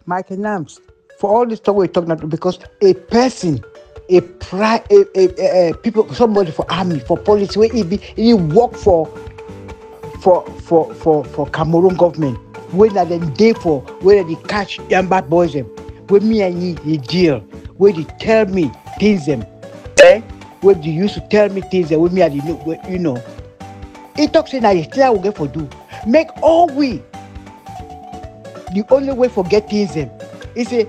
Michael Nams, for all this talk we're talking about, because a person, people, somebody for army, for police, where he work for Cameroon government, when are them day for where they catch young bad boys them, when me and you in jail, where they tell me things them, eh? Where they used to tell me things that with me and you know. He talks in that still will get for do. Make all we the only way for get things them. He say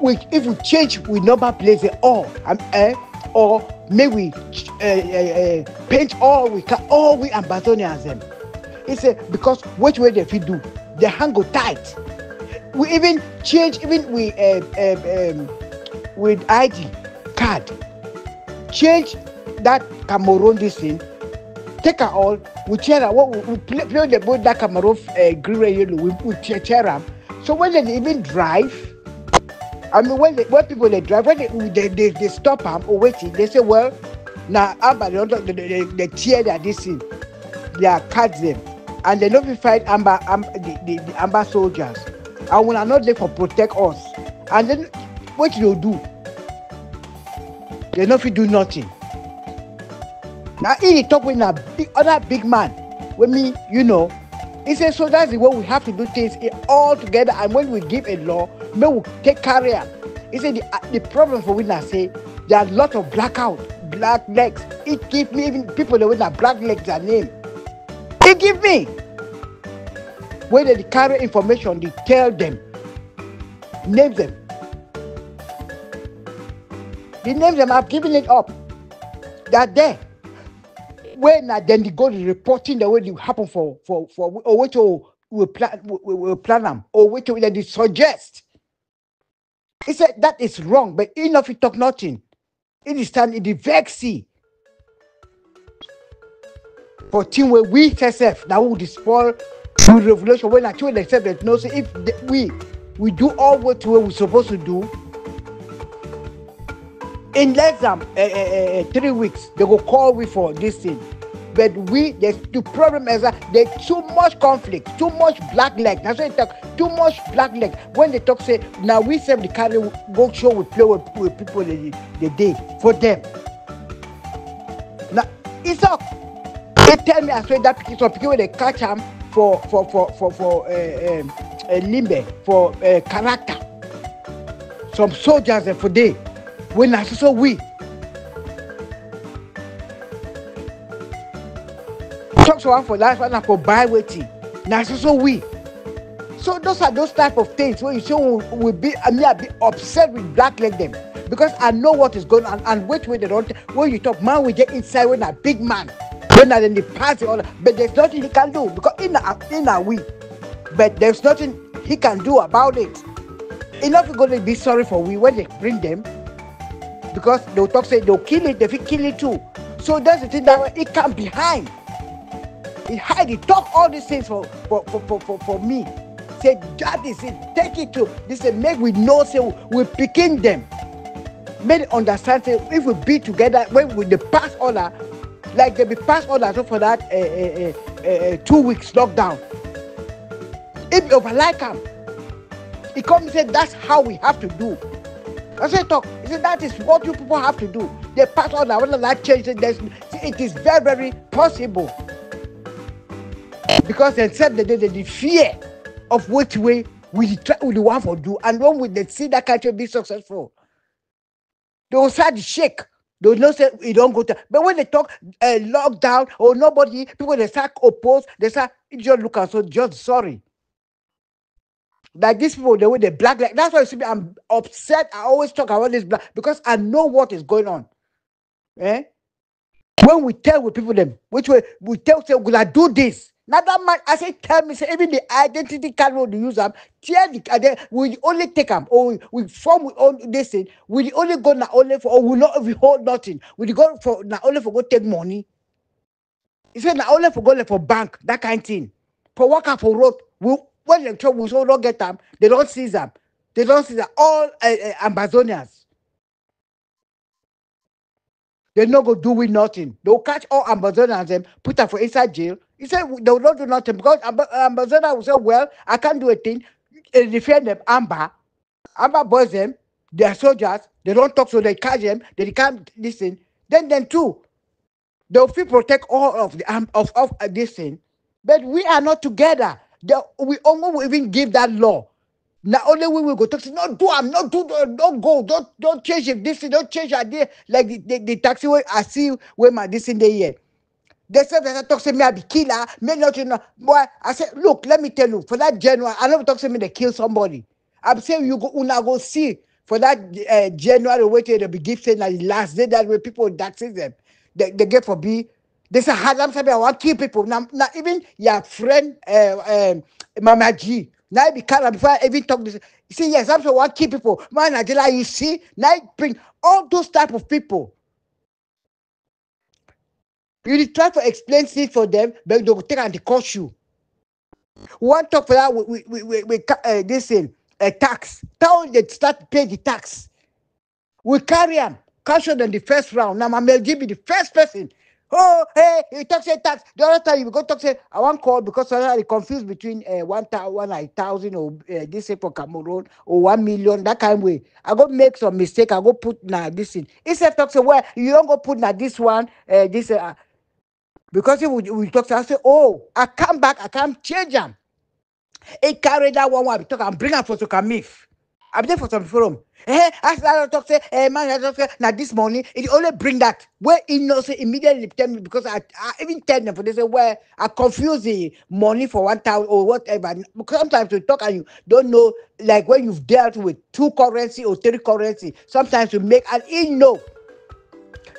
we if we change we number place or maybe paint all we Ambazonians them. He said because which way they fit do, the hand go tight. We even change even with ID card, change that Cameroon this thing, take her all, we cheer her, we play the boat that Cameroon green yellow, we cheer them. So when they even drive, I mean when people they drive, when they stop them or waiting, they say, well, now they tear that this thing, they are cut them. And they don't fight the amber soldiers. And when are not there for protect us. And then what you do? They not do nothing. Now he talk with a other big man. With me, you know. He says so that's the way we have to do things all together. And when we give a law, may we take carrier. He said the problem for when I say there are a lot of black legs. It give me even people that with a black legs are name. They give me. When they carry information, they tell them, name them. The names them, I've given it up. They're there. When then they go to reporting the way it happen for or which we plan them or which they suggest. He said that is wrong, but enough he talk nothing. It is stand in the vexy. For team where we self now will spoil the revolution when actually they said that no, so if we do all what we're supposed to do in less than 3 weeks they will call we for this thing. But the problem is that there's too much conflict, too much black leg. That's why they talk too much black leg. When they talk say now we serve the carry go show we play with people the day for them. Now it's up. They tell me I swear that some people when they catch them for limbe for character. Some soldiers for day when I so we talk to one for life and for buy waiting. Now so we. So those are those type of things where you say will be I mean I be upset with black leg them because I know what is going on and which way they don't when you talk man we get inside when a big man. When are in the party, but there's nothing he can do because in a we, but there's nothing he can do about it. Enough is going to be sorry for we when they bring them because they'll talk say they'll kill it, they will kill it too. So that's the thing that it come behind. He hide, he talk all these things for me. Say that is it, take it to this. Say make we know say we picking them. Make it understand say if we be together when we the pass order. Like they be passed all that for that 2 weeks lockdown. If you like him, he come and say that's how we have to do. I say talk. He said that is what you people have to do. They pass all that. When the life changes, it is very very possible. Because they said that the fear of which way we want to do, and when we see that country be successful, they will start to shake. They will not say it don't go to. But when they talk lockdown or nobody, people they start oppose. They start just look and so just sorry. Like these people, the way they black like that's why you see me. I'm upset. I always talk about this black because I know what is going on. Eh? When we tell with people them, which way we tell say we're gonna do this. Now that man, I say tell me say even the identity card will use them. Tear we only take them or we form with all this thing. We only go now only for or we not we hold nothing. We go for now only for go take money. He said now only for go like for bank that kind of thing. For work out for road, we when they trouble we so don't get them. They don't see them. They don't see them. All Ambazonians. They not go do with nothing. They'll catch all Ambazonians and put them for inside jail. He said they will not do nothing because Ambazonians will say, well, I can't do a thing. defend them, Amber boys them, they are soldiers, they don't talk, so they catch them, they can't listen. Then too, they'll feel protect all of the of this thing. But we are not together. We almost will even give that law. Now only we will go talk. Say, no, do I'm not do don't go, don't change it. This thing, don't change your idea. Like the taxi way I see where my this in the year. They said that I talk to me I be killer, me not you know. Boy, I said, look, let me tell you, for that January, I never talk to me they kill somebody. I'm saying you go una go see for that January wait till they be gifted na the last day that way people taxes them. They get for be. They say, I'm saying I want kill people. Now even your friend Mama G. Now I be calm before I even talk this. You see, yes, I'm saying I want kill people. Man, Nigeria, you see, now I bring all those type of people. You try to explain things for them, but they will take and they cost you. One talk for that we this thing tax. Tell them they start pay the tax. We carry them, cash them the first round. Now my MLG be the first person. Oh, hey, you talk say tax. The other time you go talk say I want call because I confused between 1,000 or this thing for Cameroon or 1 million that kind of way. I go make some mistake. I go put now this thing. Instead talk say well you don't go put now this one this. Because if we talk, I say, oh, I come back, I can't change them. He carry that one we talk and bring them for Sokamif. I'm there for some forum. I start talk say, man, I talk say, now this morning, it only bring that. Where he knows immediately tell me because I even tell them for they say, well, I confuse the money for 1,000 or whatever. Because sometimes we talk and you don't know, like when you've dealt with 2 currency or 3 currency, sometimes you make and he know.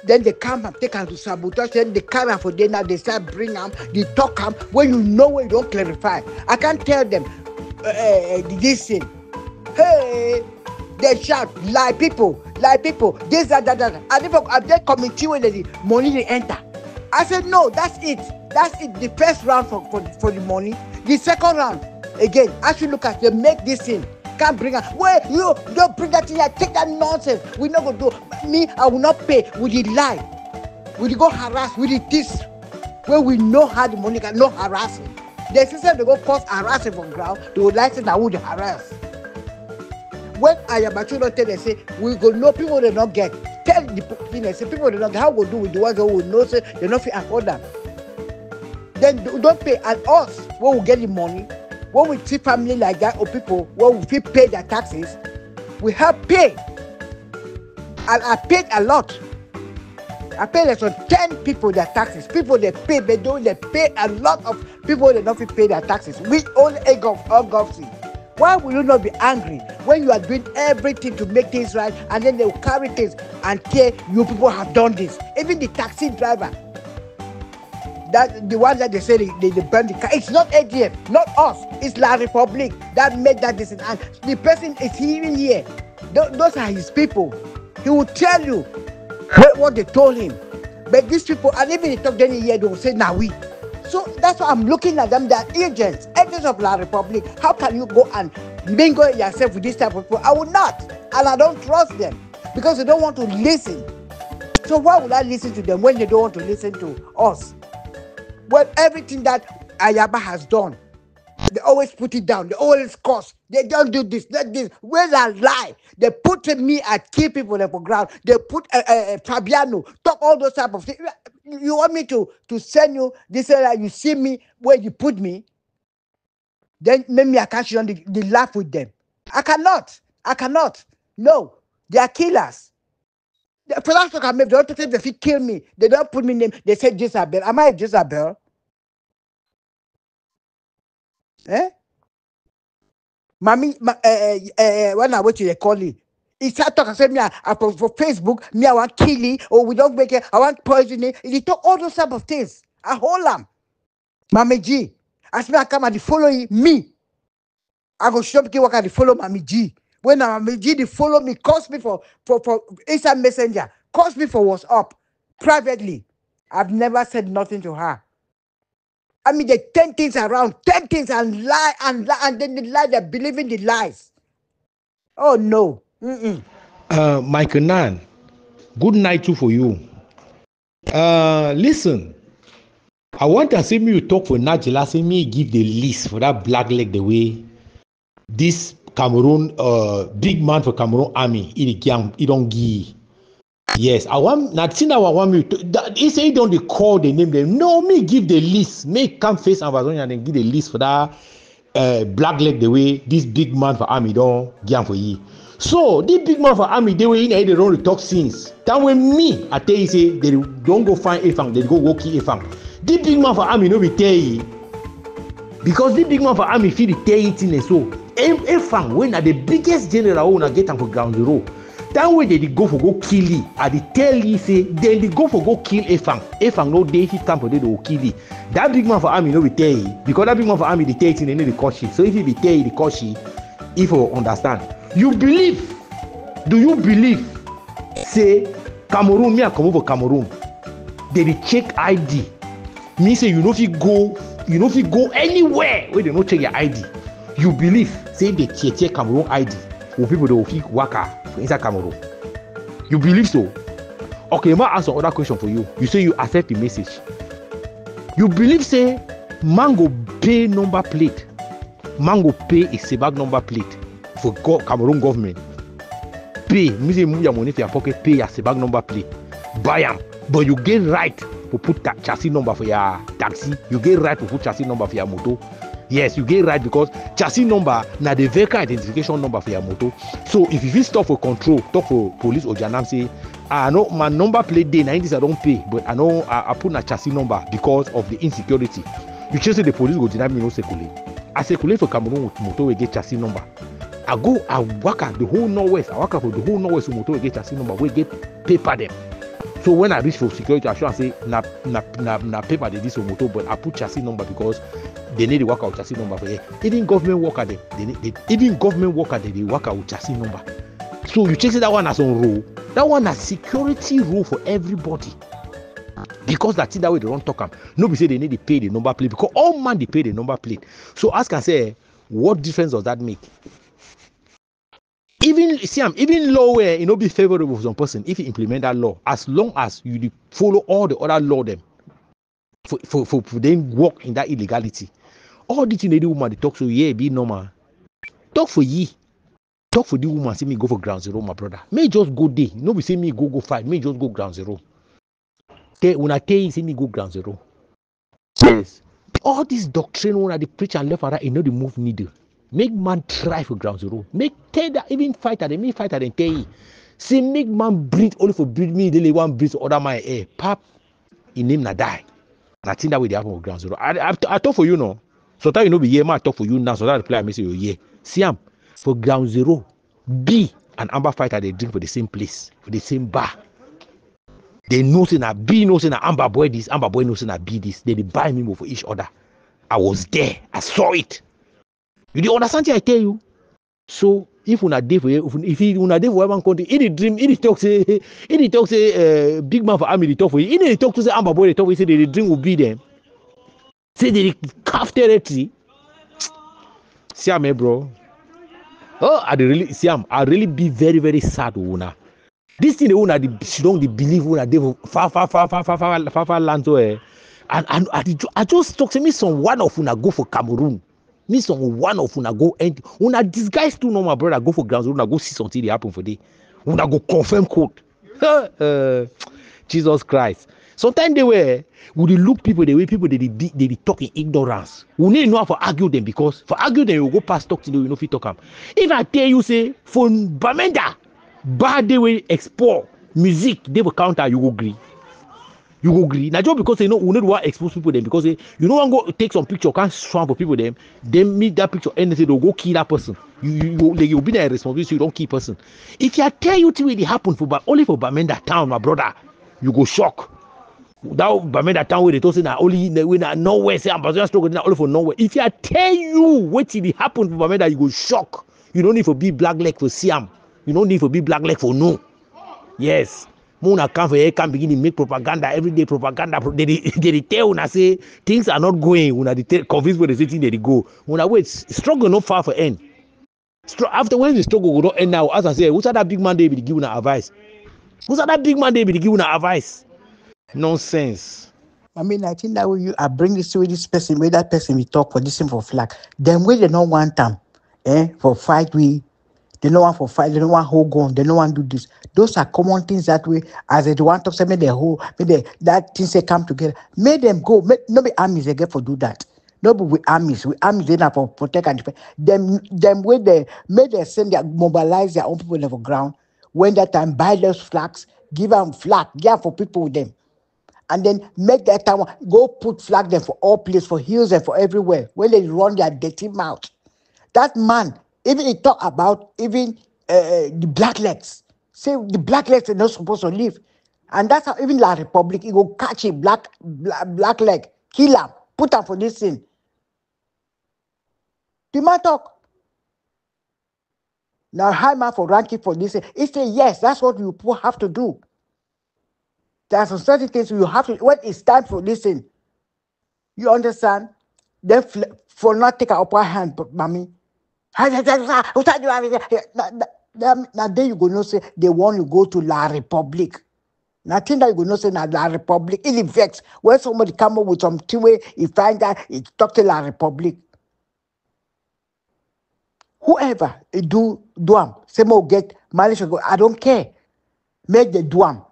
Then they come and take them to sabotage. Then they come and for them now they start bring them, they talk them. When you know when you don't clarify, I can't tell them this thing. Hey, they shout lie people, this that. And if I get committee when the money they enter, I said no, that's it. The first round for the money. The second round again, as you look at they make this thing. Can't bring her. Well, you don't bring that thing here. Take that nonsense. We're not going to do. Me, I will not pay. We did lie. We did go harass. We did this. Where we know how the money can, no harassing. The system they go cause harassing from ground. They would like to that would harass. When I am actually tell they say, we go know people they not get. Tell the people, say people they not get. How we do with the ones who will know say they not fit afford them. Then don't pay. And us, when we get the money, when we see family like that or people when we pay their taxes, we help pay. And I paid a lot. I paid less than 10 people their taxes. People they pay, they pay a lot of people they don't pay their taxes. We own a government. Why will you not be angry when you are doing everything to make things right and then they will carry things and say you people have done this? Even the taxi driver. That the one that they say they burn the car. It's not ADF, not us. It's La Republic that made that decision. And the person is even here. Those are his people. He will tell you what they told him. But these people, and even they talk any year, they will say, now we. So that's why I'm looking at them. They're agents of La Republic. How can you go and mingle yourself with this type of people? I would not. And I don't trust them because they don't want to listen. So why would I listen to them when they don't want to listen to us? Well, everything that Ayaba has done, they always put it down. They always curse. They don't do this, not this. Where's that lie? They put me at key people on the ground. They put Fabiano, talk all those type of things. You want me to send you this? You see me where you put me? Then maybe I can't on the laugh with them. I cannot. No, they are killers. The philosopher can make, they don't say they kill me. They don't put me name. They say Jezebel. Am I a Jezebel? Mommy, when I went to the calling, he started talking. I said, me, for Facebook, me, I want kill it, or we don't make it, I want poison it. He talk all those type of things. I hold them. Mami G, as me, I come and follow me. I go shop ki work and follow Mami G. When Mami G they follow me, cost me for Instant Messenger, cost me for WhatsApp privately. I've never said nothing to her. I mean, they 10 things around, 10 things and lie, and then they lie, they believe in the lies. Oh no. Michael Nan, good night too for you. Listen, I want to see me you talk for Najila, see me give the list for that black leg the way this Cameroon big man for Cameroon army, he don't give. Yes, I want not see now. I want me to. He say he don't they call the name them. No, me give the list. Make come face Amazon and then give the list for that black leg the way this big man for army don't give for ye. So this big man for army the way they don't talk since. That when me I tell you say they don't go find Efang, they go kill Efang. This big man for army no be tell you because this big man for army feel the tell it in so. Efang when are the biggest general who na get am for ground zero. That way they go for go kill you. I they tell you say then they go for go kill Efang. Efang no day he come for they will kill you. That big man for army no be tell you because that big man for army they tell it in the caution. So if he be tell you the caution, if you understand, you believe. Do you believe? Say Cameroon, me I come over Cameroon. They check ID. Me say you know if you go anywhere where they no check your ID. You believe? Say they check Cameroon ID. Or people they will fit waka inside Cameroon. You believe so? Okay, I might ask another question for you. You say you accept the message. You believe say man go pay number plate. Man go pay a Sebag number plate for Cameroon government. Pay, me say move your money for your pocket, pay your Sebag number plate. Buy them. But you get right to put chassis number for your taxi. You get right to put chassis number for your motor. Yes, you get right because chassis number na the vehicle identification number for your motor. So if you feel stop for control, talk for police or Janam say, I know my number plate day, now this I don't pay, but I know I put a chassis number because of the insecurity. You just say the police go deny me no circulate. I circulate for Cameroon with motor we get chassis number. I work at the whole northwest. I work for the whole northwest with motor we get chassis number. We get paper them. So when I reach for security, I should say na paper they this motor, but I put chassis number because they need to work out chassis number for here. Even government worker they work out chassis number. So you check that one as on rule. That one has security rule for everybody. Because that thing that way they don't talk them. Nobody say they need to pay the number plate because all man they pay the number plate. So ask and say, what difference does that make? Even law where it not be favorable for some person if you implement that law, as long as you follow all the other law them for them work in that illegality. All the thing they do woman they talk so yeah be normal. Talk for ye. Talk for the woman say me go for ground zero, my brother. May just go there. Nobody say me go fight. May just go ground zero. When I tell you say me go ground zero. Yes. All this doctrine when they preach and left and right, you know the move needle. Make man try for ground zero. Make tell that even fighter they make fighter and tell you. Say make man breathe only for breathe me. They one breathe other my air. Pap in him na die. And I think that way they happen for ground zero. I talk for you now. So that you know be here, man talk for you now. So that reply I say you yeah. See for ground zero, B and Amber fighter they drink for the same place, for the same bar. They know say na B knows say na Amber boy this, Amber boy knows say na B this. They buy me for each other. I was there. I saw it. You do understand what I tell you? So if una dey for if una dey for one country, he dream, he talk say big man for army they talk for you. He talk to say Amber boy they talk for you say the dream will be them. Say they carve territory. See me bro. Oh, I really be very very sad una. This thing they una she don't believe una dey for far land so and I just talk to me some one of una go for Cameroon. Me some one of una go and una disguise too normal brother go for ground zero, una go see something they happen for day. Una go confirm code. Jesus Christ. Sometimes they were would they look people the way people they talk in ignorance. We need to know how to argue them because for argue them you go past talk to them, you know if you talk them. If I tell you say for Bamenda, bad they will export music, they will counter, you go agree. You go agree. Now just because they know we need to expose people them because you don't want to go take some picture, can't swan for people them, then meet that picture and they say they'll go kill that person. You'll be there responsibility, so you don't kill person. If I tell you to really happen for only for Bamenda town, my brother, you go shock. That Bamenda town where they told say that only when nowhere say ambassador struggle now only for nowhere. If I tell you what did happen for Bamenda, you go shock. You don't need to be black leg for Siam. You don't need to be black leg for no. Yes. Muna come for here, can begin to make propaganda, everyday propaganda. They tell una say things are not going. Una convince where they say things they go. Una wait, struggle not far for end. After when the struggle go not end now, as I say, who's that big man they be giving advice? Who's that big man they be giving advice? Nonsense. I mean, I think that way I bring this to this person, where that person we talk for this for flag. Then when they don't want them, For fight we. They don't want for fight. They don't want hold gun. They don't want do this. Those are common things that way. As they want to say, make the whole, make that things they come together. Make them go. No be armies they get for do that. No be with armies. With armies they not for protect and defend. Them way they make they send their mobilize their own people on the ground. When that time buy those flags, give them flag, give for people with them. And then make that time go put flag there for all places, for hills and for everywhere. When they run their dirty mouth. That man, even he talk about even the blacklegs. Say the blacklegs are not supposed to live. And that's how even La Republic, he go catch a black leg, kill him, put him for this thing. The man talk. Now high man for ranking for this thing. He say, yes, that's what you have to do. There are some certain things you have to, when it's time for this thing, you understand? Then for not take an upper hand, mommy. Now then you go no say they want to go to La Republic. Nothing that you go no say na La Republic. It affects when somebody come up with something where he find that he talk to La Republic. Whoever do am, say more get manage to go. I don't care. Make the do am.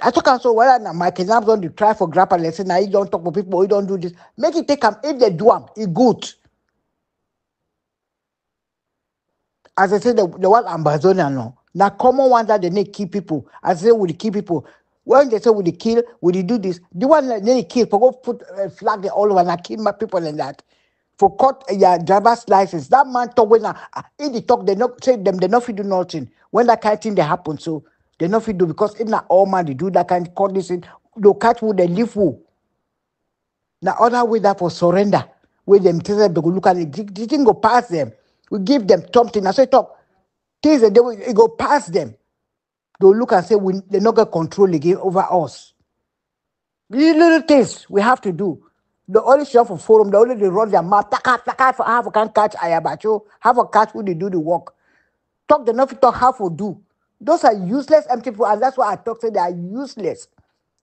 I talk also whether Michael Lamb don't try for grapple. Let's say now you don't talk to people, you don't do this. Make it take him. If they do am, it good. As I said, the one Amazonian no. Now common one that they need keep people. As I say, with the key people. When they say with the kill, will they do this? The one that they kill for go put a flag there all over and kill my people and that. For cut your driver's license. That man talk when in the talk they not say them they not fit do nothing. When that kind of thing they happen, so they not fit do because if not all man they do that kind of call this in, they'll catch who they live who. Now other way that for surrender. Where them tell them they go look at it, the thing go past them. We give them something. I say talk. Things that they will it go past them. They'll look and say they're not gonna control again over us. These little things we have to do. The only show for forum, the only they run their mouth, taka for half can catch ayabacho, half a catch who they do the work. Talk the nothing talk half will do. Those are useless empty people, and that's why I talk say they are useless.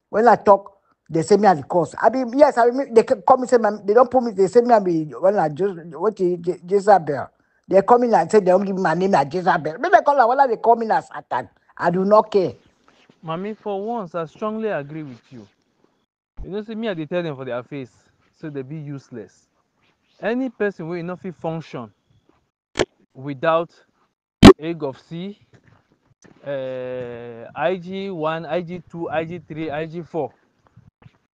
When I talk, they say me as the cause. I mean, yes, I mean they come and say they don't put me, they say me I be when I just what Jezebel. They come in and say they don't give me my name as Jezebel. Maybe they call her whether they come in as Satan. I do not care. Mommy, for once, I strongly agree with you. You know, see me, I dey tell them for their face, so they be useless. Any person will not fit function without egg of C, IG1, IG2, IG3, IG4.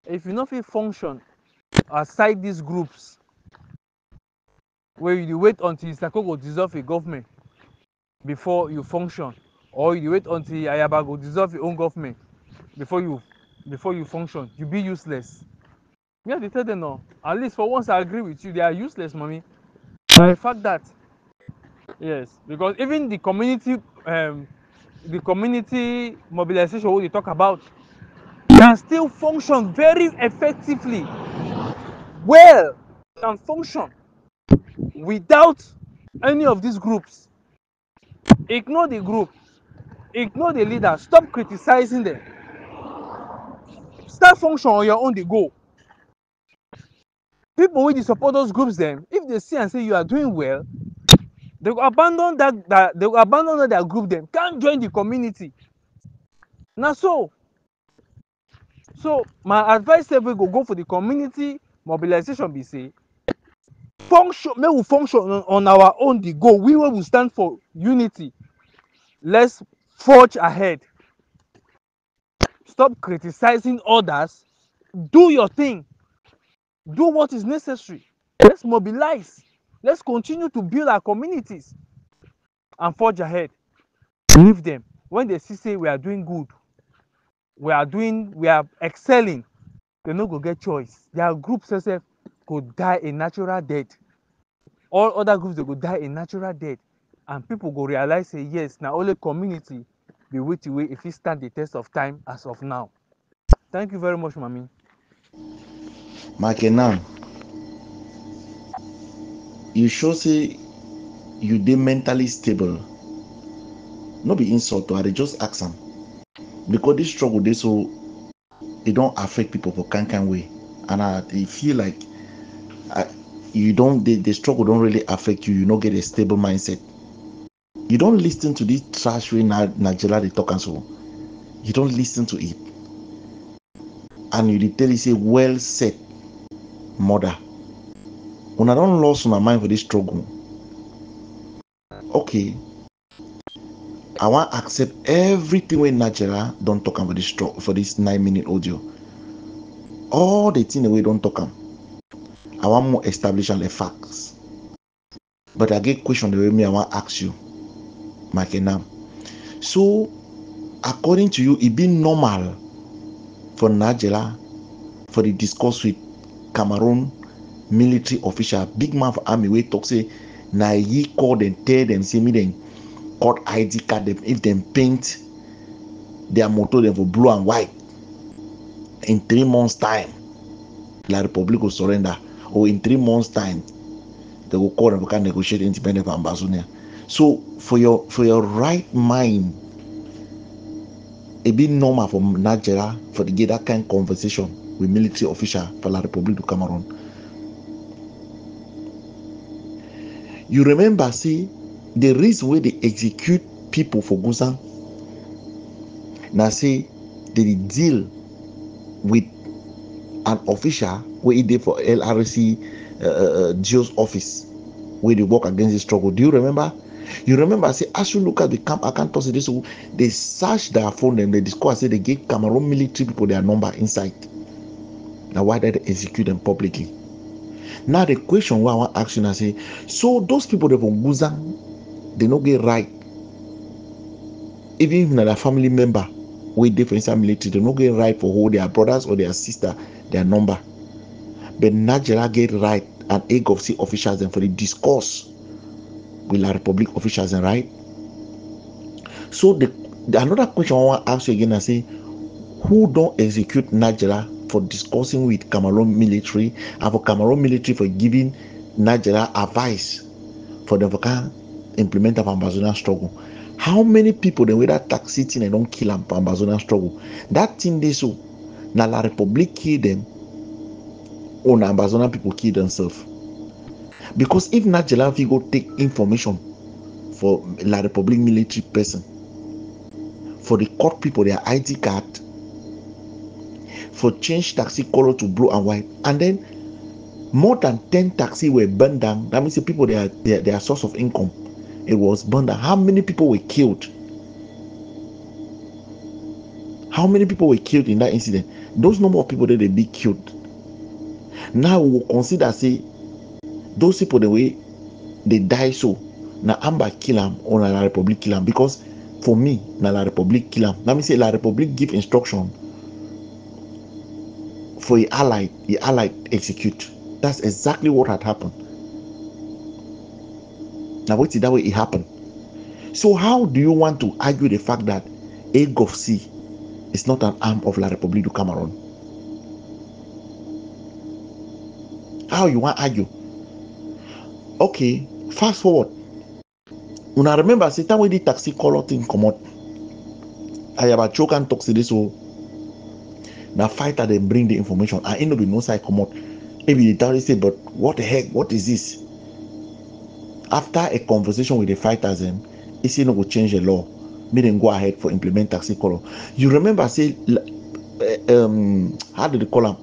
If you not fit function aside these groups, where you wait until Isako go dissolve a government before you function, or you wait until Ayaba go dissolve your own government before you function, you be useless. Me, I dey tell them no. At least for once I agree with you, they are useless, mommy. I fact that. Yes, because even the community mobilization what they talk about can still function very effectively. Well, can function without any of these groups. Ignore the group, ignore the leader, stop criticizing them. Start function on your own, they go. People wey dey support those groups them, if they see and say you are doing well, they go abandon their group them, can't join the community. Na so my advice say we go for the community mobilization be say function, make we function on our own dey go. We wey we stand for unity, let's forge ahead. Stop criticizing others, do your thing, do what is necessary. Let's mobilize, let's continue to build our communities and forge ahead. Leave them when they see say we are doing good, we are excelling, they no go get choice. Their group sef go die a natural death. All other groups they go die a natural death, and people go realize say yes, na only community be wetin wey e fit stand the test of time as of now. Thank you very much, Mami. Makenan, you show say you dey mentally stable. No be insult, I dey just ask am because this struggle dey so e don affect people for kind way, and I dey feel like you don't the struggle don't really affect you. You don't get a stable mindset. You don't listen to this trash way Nigeria they talk and so. You don't listen to it. And you tell you say, well said, mother. When I don't lose my mind for this struggle, okay, I want to accept everything when Nigeria don't talk about this struggle for this 9-minute audio. All the things we don't talk about. I want more establishing the facts. But I get question the way me I want to ask you, Mike now. So, according to you, it be normal for Nigeria for the discuss with Cameroon military official, big man for army, we talk say, na ye call them, tell them, say me then cut ID card them if them paint their motor them for blue and white. In 3 months' time, La Republic will surrender, or in 3 months' time, they will call them to negotiate independence from Ambazonia. So for your right mind, it be normal for Nigeria for to get that kind of conversation with military official for La Republic du Cameroon. You remember, see, the reason why they execute people for Guzan, now say they deal with an official where he did for LRC Geo's office where they work against the struggle. Do you remember? You remember, say, as you look at the camp, I can't toss it this. So they search their phone and they discover, say, they gave Cameroon military people their number inside. Now, why did they execute them publicly? Now, the question why I want to ask you now, say, so those people that from Guzan, they don't get right. Even if their family member, we different military, they don't get right for who their brothers or their sister, their number. But Nigeria get right and AGOVC officials and for the discourse with La Republic officials, and right? So the another question I want to ask you again, I say, who don't execute Nigeria for discussing with Cameroon military and for Cameroon military for giving Nigeria advice for them to implement the Ambazonia struggle? How many people they wear that taxi thing and don't kill them for Ambazonia struggle? That thing they so now La Republic kill them, or Ambazonia people kill themselves. Because if Nigeria if you go take information for La Republic military person, for the court people their ID card, for change taxi color to blue and white, and then more than 10 taxi were burned down. That means the people their source of income, it was burned down. How many people were killed? How many people were killed in that incident? Those number of people that they be killed. Now we will consider, say, those people the way they die, so now Amba kill them or La Republic kill them. Because for me, now La Republic kill them. Let me say La Republic give instruction for the allied execute. That's exactly what had happened. Now wait till that way it happened. So how do you want to argue the fact that AGOVC is not an arm of La Republic du Cameroon? How you want to argue? Okay, fast forward. When I remember, say time when the taxi color thing come out, I have a choke and talk to this. So now fighter they bring the information. I ain't no be no side come out. Maybe the tell say, but what the heck? What is this? After a conversation with the fighters, he say no go change the law. Make them go ahead for implement taxi color. You remember, say, how did they call them?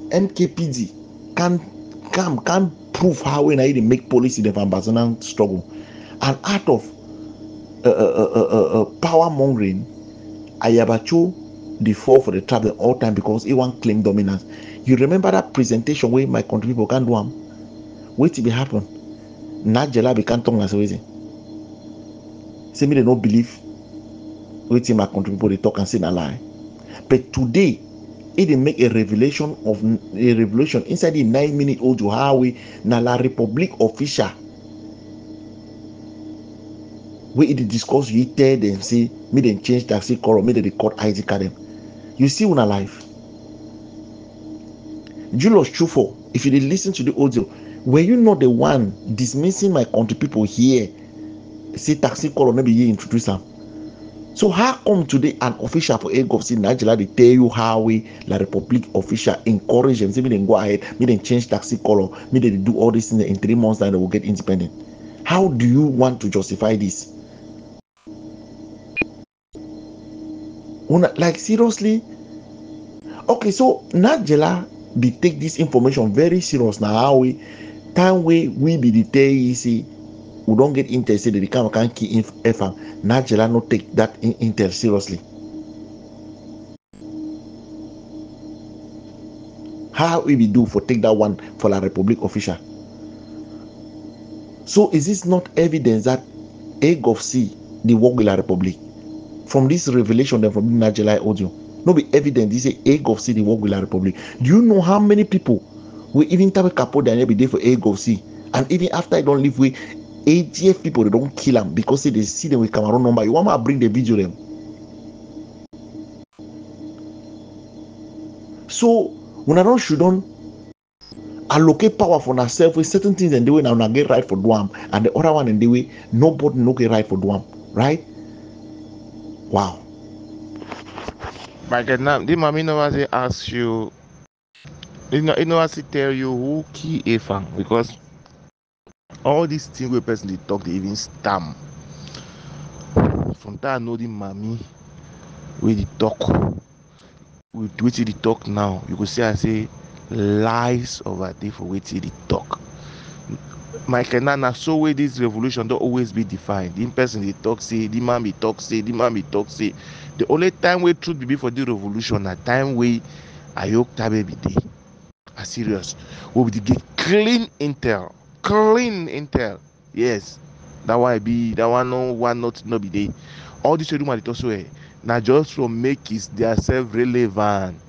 MKPD can prove how when I make policy the Ambazonia struggle, and out of power mongering, Ayabacho the fall for the trap all time because he want claim dominance. You remember that presentation where my country people can do them? Wait till it happen. Nigeria be can't talk as way. Say me they don't believe. Wait till my country people they talk and say a lie. But today, it dey make a revelation inside the 9-minute audio how we na La Republic official where it discuss you tell them say me them change taxi color, me they cut ID card them. You see una life. Julius Chufo, if you did listen to the audio, were you not the one dismissing my country people here? Say taxi color, maybe you introduce them. So how come today an official for EGOVC Nigeria they tell you how we La Republic official encourage them, say me then go ahead, me then change taxi color, me they do all these things in 3 months then they will get independent. How do you want to justify this? Like seriously? Okay, so Nigeria they take this information very serious now. How we time we be the tell you see we don't get intel say that the can't key FM. Nigeria not take that intel seriously. How we be do for take that one for La Republic official? So is this not evidence that EGOVC they work with La Republic? From this revelation then from the Nigeria audio, no be evidence this say EGOVC they work with La Republic. Do you know how many people we even type capo than every day for EGOVC, and even after I don't live with ATF people, they don't kill them because they see them with Cameroon number. You want to bring the video them? So when I don't should don't allocate power for ourselves with certain things and the way now get right for Duam, and the other one in the way nobody no get right for Duam, right? Wow. But now, the mommy never ask you, you know, as tell you who key Efang, because all these things we person they talk, they even stamp. From that, I know the mommy where they talk, with which they talk now. You could say I say lies over there for which they talk. Michael Nana, so way this revolution don't always be defined. In person they talk say, the man be talk say, the man be talk say. The only time we truth be for the revolution, a time we Ayok Tabe be day. A serious. We will get clean intel. Clean intel. Yes. That why be that one no one not be day. All this we do it also now just to make it themselves relevant.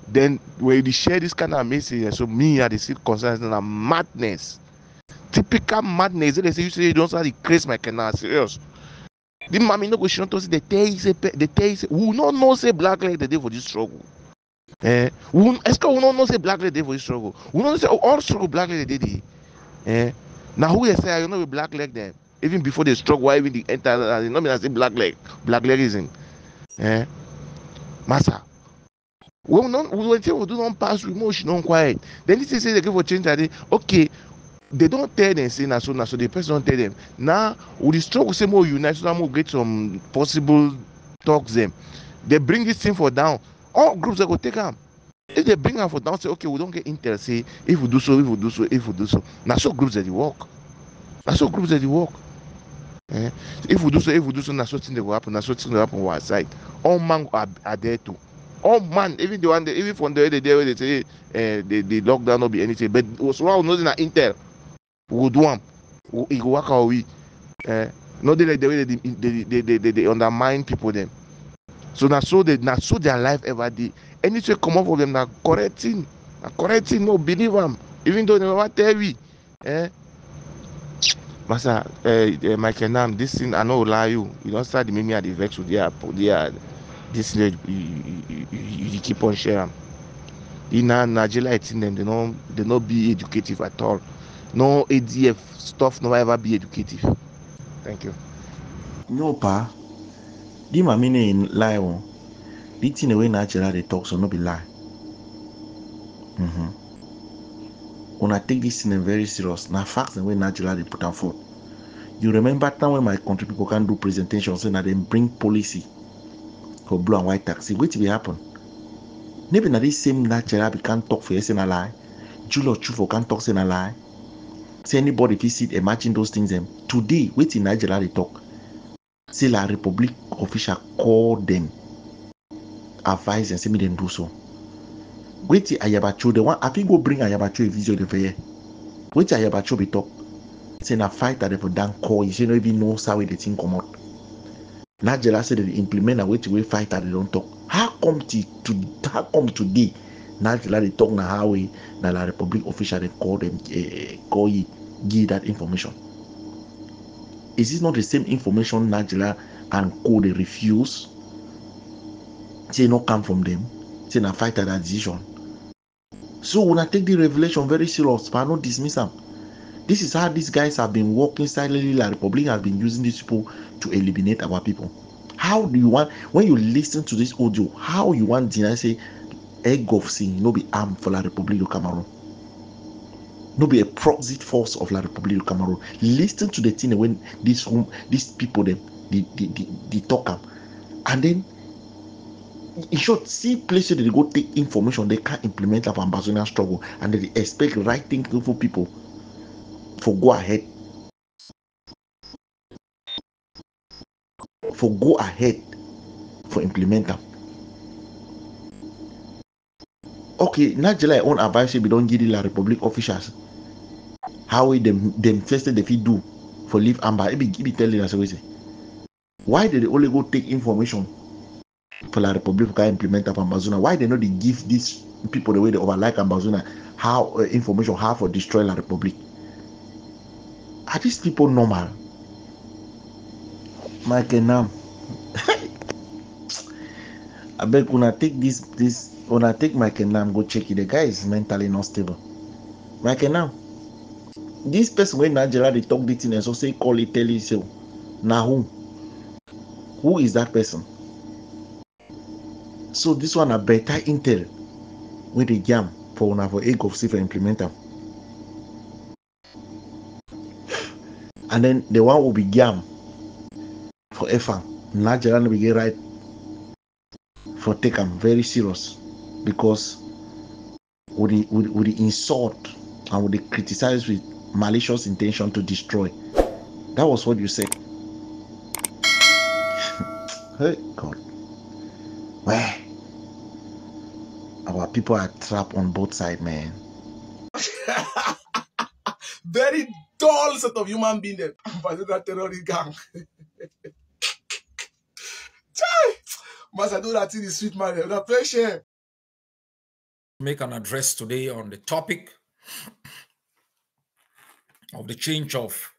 Then when they share this kind of message, so me I they see concerns and madness. Typical madness. They say you say you don't say the craze my canal serious. The mommy no go show to say the tell say who no know say black leg the day for this struggle. Who no say black leg the day for this struggle. Who no say all struggle black leg the day. Now who you say you know black leg them even before they struggle, why even the enter no mean I say black legism. Massa. We do not pass with motion non quiet. Then this say they give for change that day. Okay. They don't tell them say so the person don't tell them. Now with the struggle say more unite so that more get some possible talks them. They bring this thing for down. All groups that go take them. If they bring them for down, say okay, we don't get intel. Say if we do so. Now so groups that they work. If we do so, now so thing they will happen. Now so thing will happen on our side. All man are there too. All man, even the one even from the day where they say the lockdown not be anything, but also now nothing na intel. We do them. We go work our way. Not like the way they undermine people them. So now so their life ever did. Anything come up for them now correcting, no believe them. Even though they never tell me. Master, Michael Nam, this thing I know lie you. You don't start the meme at the vex with this you keep on sharing. In Nigeria, it's in them. They not be educative at all. No ADF stuff no ever be educative. Thank you. No pa. Di ma mean lie one. The thing the way Nigeria they talk so no be lie. When I take this thing very serious, now facts the way Nigeria they put on forth. You remember time when my country people can do presentations and they bring policy for blue and white taxi. What will happen? Maybe na this same Nigeria we can't talk for saying a lie. Julio Chufo can't talk saying a lie. Say anybody if you see imagine those things them. Today, wait in Nigeria they talk. Say La Republic official call them, advise and say me them do so. Wait till Ayabacho, the one I think go bring Ayabacho a video the fair. Wait till Ayabacho be talk. Say na fight that they for dan call. You say no even know how the thing come out. Nigeria said they implement a way to way fight that they don't talk. How come today? Nigeria they talk na how we na La Republic official they call them call you give that information. Is this not the same information Nigeria and co they refuse? Say not come from them. Say na fight that decision. So when I take the revelation very serious, but I not dismiss them. This is how these guys have been working silently. La Republic has been using these people to eliminate our people. How do you want, when you listen to this audio, how you want to say egg of sin no be armed for La République of Cameroon? No be a proxy force of La République of Cameroon. Listen to the thing when these people them they talk up, and then in short, see places that they go take information they can't implement of Ambazonian struggle, and they expect right thing for people for go ahead for implement them. Okay, not just like own advice we don't give the La République officials how we them first they fit do for leave Amber. It be telling us why did they only go take information for La République to implement up Ambazona? Why they not they give these people the way they overlike Ambazona how information how for destroy La République? Are these people normal? Mike Nam, I beg when take this when I take Mike Nam go check it. The guy is mentally not stable. Mike Nam, this person when Nigeria they talk this thing and so say call it tell it so. Now who is that person? So this one a better intel when they jam for one for egg of safer implementer. And then the one will be jam for EFA. Nigeria will get right for take them very serious because with the insult and with the criticize with malicious intention to destroy. That was what you said. Hey God. Where our people are trapped on both sides, man. Very dull set of human being there. Ambazona terrorist gang. Must I do that in the sweet man? The pressure. Make an address today on the topic of the change of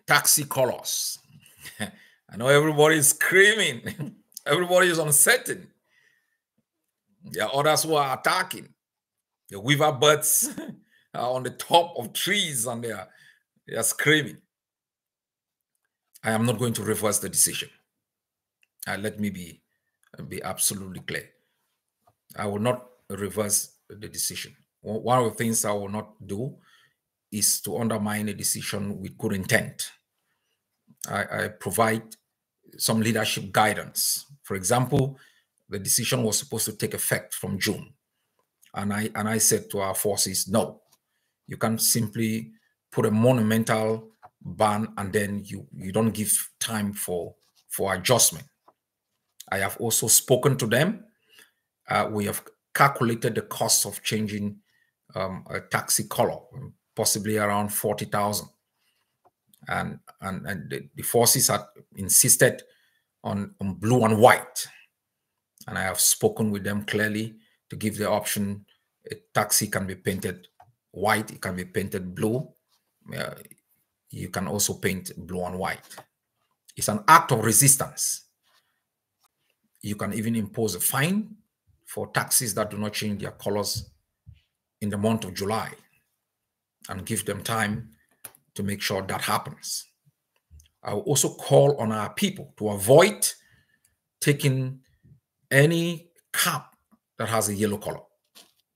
taxi colors. I know everybody is screaming. Everybody is uncertain. There are others who are attacking. The weaver birds are on the top of trees and they are screaming. I am not going to reverse the decision. Let me be absolutely clear. I will not reverse the decision. One of the things I will not do is to undermine a decision with good intent. I provide some leadership guidance. For example, the decision was supposed to take effect from June. And I said to our forces, no, you can't simply put a monumental ban and then you don't give time for adjustment. I have also spoken to them. We have calculated the cost of changing a taxi color, possibly around 40,000. And the forces had insisted on blue and white. And I have spoken with them clearly to give the option. A taxi can be painted white, it can be painted blue. You can also paint blue and white. It's an act of resistance. You can even impose a fine for taxis that do not change their colors in the month of July and give them time to make sure that happens. I will also call on our people to avoid taking any cap that has a yellow color.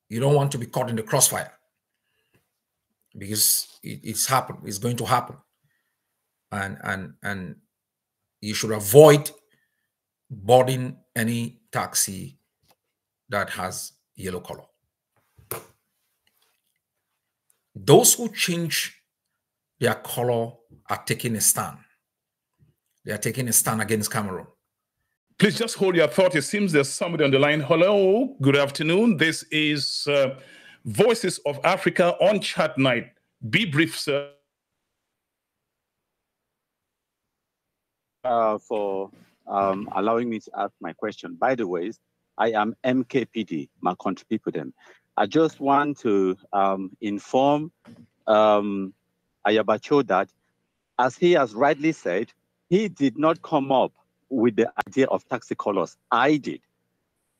You don't want to be caught in the crossfire because it's going to happen. And you should avoid boarding any taxi that has yellow color. Those who change their color are taking a stand. They are taking a stand against Cameroon. Please just hold your thought. It seems there's somebody on the line. Hello, good afternoon. This is Voices of Africa on Chat Night. Be brief, sir. For allowing me to ask my question. By the way, I am MKPD, my country people them. I just want to inform Ayabacho that, as he has rightly said, he did not come up with the idea of taxi colors. I did.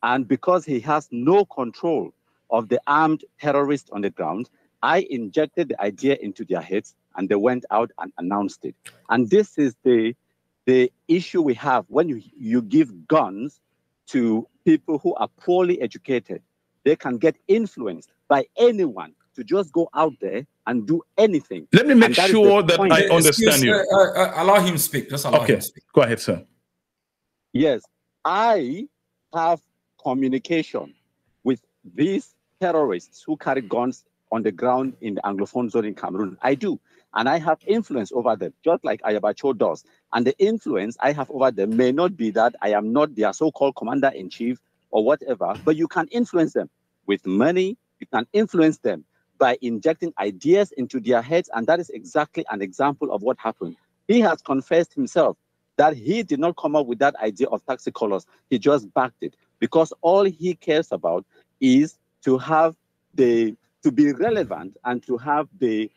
And because he has no control of the armed terrorists on the ground, I injected the idea into their heads, and they went out and announced it. And this is the issue we have when you give guns to people who are poorly educated. They can get influenced by anyone to just go out there and do anything. Let me make sure that I understand you. Allow him speak. Just allow him speak. Go ahead, sir. Yes, I have communication with these terrorists who carry guns on the ground in the Anglophone zone in Cameroon. I do. And I have influence over them, just like Ayabacho does. And the influence I have over them may not be that I am not their so-called commander-in-chief or whatever, but you can influence them with money. You can influence them by injecting ideas into their heads. And that is exactly an example of what happened. He has confessed himself that he did not come up with that idea of taxi colors. He just backed it because all he cares about is to have to be relevant and to have the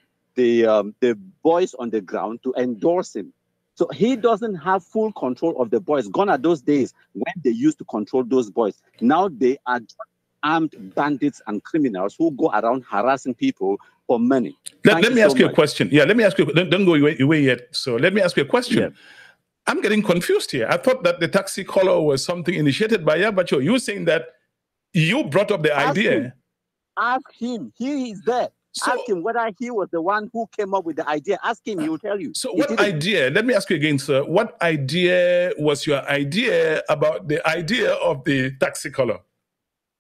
boys on the ground to endorse him. So he doesn't have full control of the boys. Gone are those days when they used to control those boys. Now they are armed bandits and criminals who go around harassing people for money. Let me ask you a question. Yeah, let me ask you. Don't go away yet. So let me ask you a question. Yeah. I'm getting confused here. I thought that the taxi color was something initiated by Ayabacho. You're saying that you brought up the idea. Ask him. He is there. So, ask him whether he was the one who came up with the idea. Ask him, he will tell you. So what idea? Let me ask you again, sir. What idea was your idea about the idea of the taxi color?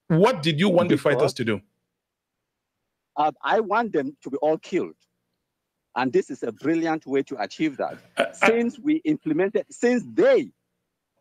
What did you want the fighters to do? I want them to be all killed. And this is a brilliant way to achieve that. Since they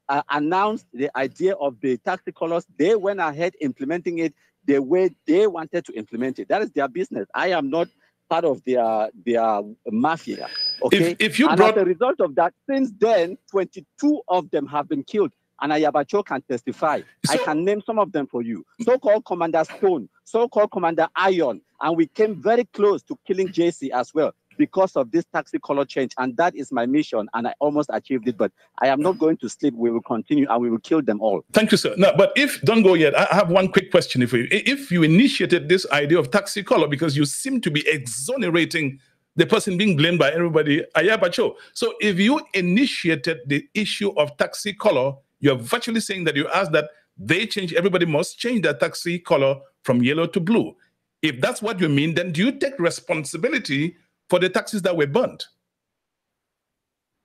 announced the idea of the taxi colors, they went ahead implementing it the way they wanted to implement it. That is their business. I am not part of their mafia. Okay. As a result of that, since then, 22 of them have been killed. And Ayabacho can testify. I can name some of them for you. So-called Commander Stone, so-called Commander Iron, and we came very close to killing JC as well because of this taxi color change. And that is my mission, and I almost achieved it. But I am not going to sleep. We will continue, and we will kill them all. Thank you, sir. No, but don't go yet. I have one quick question for you. If you initiated this idea of taxi color, because you seem to be exonerating the person being blamed by everybody, Ayabacho. So if you initiated the issue of taxi color, you're virtually saying that you asked that they change, everybody must change their taxi color from yellow to blue. If that's what you mean, then do you take responsibility for the taxis that were burnt?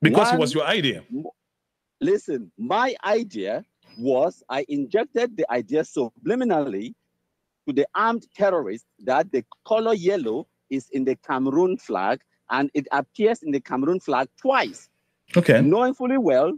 Because it was your idea. Listen, my idea was I injected the idea subliminally to the armed terrorists that the color yellow is in the Cameroon flag, and it appears in the Cameroon flag twice. Okay. Knowing fully well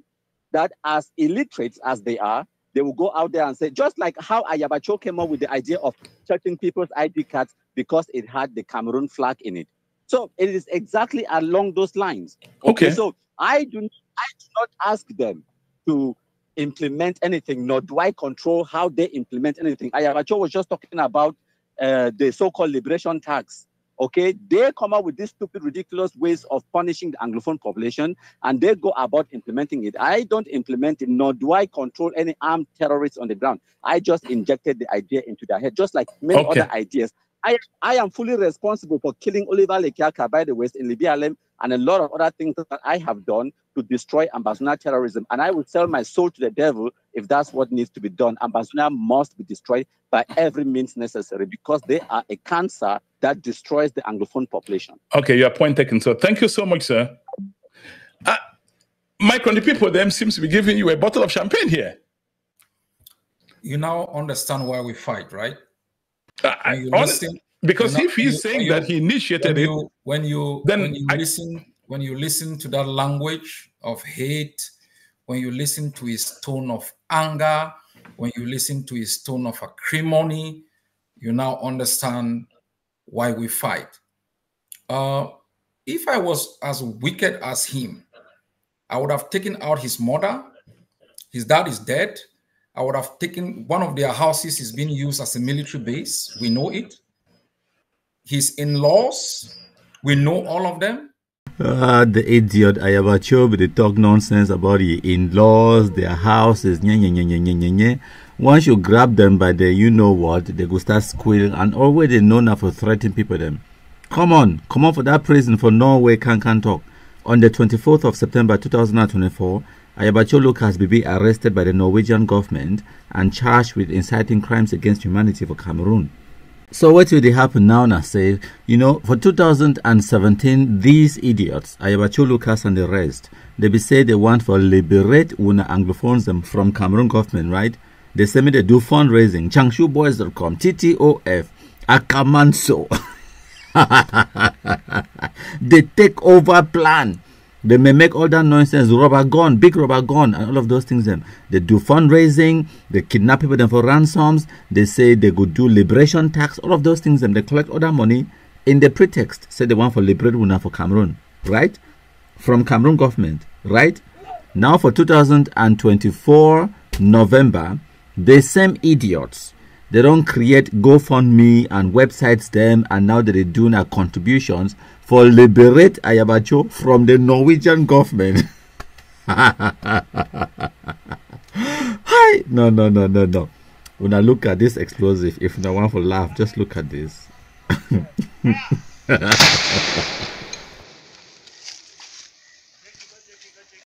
that as illiterates as they are, they will go out there and say, just like how Ayabacho came up with the idea of checking people's ID cards because it had the Cameroon flag in it. So it is exactly along those lines. Okay. So I do not ask them to implement anything, nor do I control how they implement anything. Ayabacho was just talking about the so-called liberation tax. Okay, they come up with these stupid, ridiculous ways of punishing the Anglophone population, and they go about implementing it. I don't implement it, nor do I control any armed terrorists on the ground. I just injected the idea into their head, just like many other ideas. I am fully responsible for killing Oliver Lekiaka, by the way, in Libya, and a lot of other things that I have done to destroy Ambazuna terrorism. And I will sell my soul to the devil if that's what needs to be done. Ambazuna must be destroyed by every means necessary because they are a cancer that destroys the Anglophone population. Okay, your point taken. So thank you so much, sir. Mike, on the people, them seems to be giving you a bottle of champagne here. You now understand why we fight, right? Because if he's saying that he initiated it, when you listen to that language of hate, when you listen to his tone of anger, when you listen to his tone of acrimony, you now understand why we fight. If I was as wicked as him, I would have taken out his mother. His dad is dead. I would have taken one of their houses is being used as a military base. We know it. His in-laws, we know all of them. The idiot Ayabacho, they talk nonsense about the in-laws, their houses. Once you grab them by the you know what, they go start squealing, and already known for threatening people them. Come on for that prison for Norway can talk. On the 24th of September 2024, Ayabacho Lucas be arrested by the Norwegian government and charged with inciting crimes against humanity for Cameroon. So what will happen now? Now say, for 2017, these idiots, Ayabacho Lucas and the rest, they be say they want to liberate una Anglophones them from Cameroon government, right? They say me they do fundraising, changshuboys.com, TTOF, Akamanso. They take over plan. They may make all that nonsense, rubber gun, big rubber gun, and all of those things. They do fundraising, they kidnap people for ransoms, they say they could do liberation tax, all of those things, and they collect all that money in the pretext, say they want for liberate una for Cameroon, right? From Cameroon government, right? Now for 2024 November, the same idiots, they don't create GoFundMe and websites them, and now they do now contributions for liberate Ayabacho from the Norwegian government. Hi, no. When I look at this explosive, if no one for laugh, just look at this.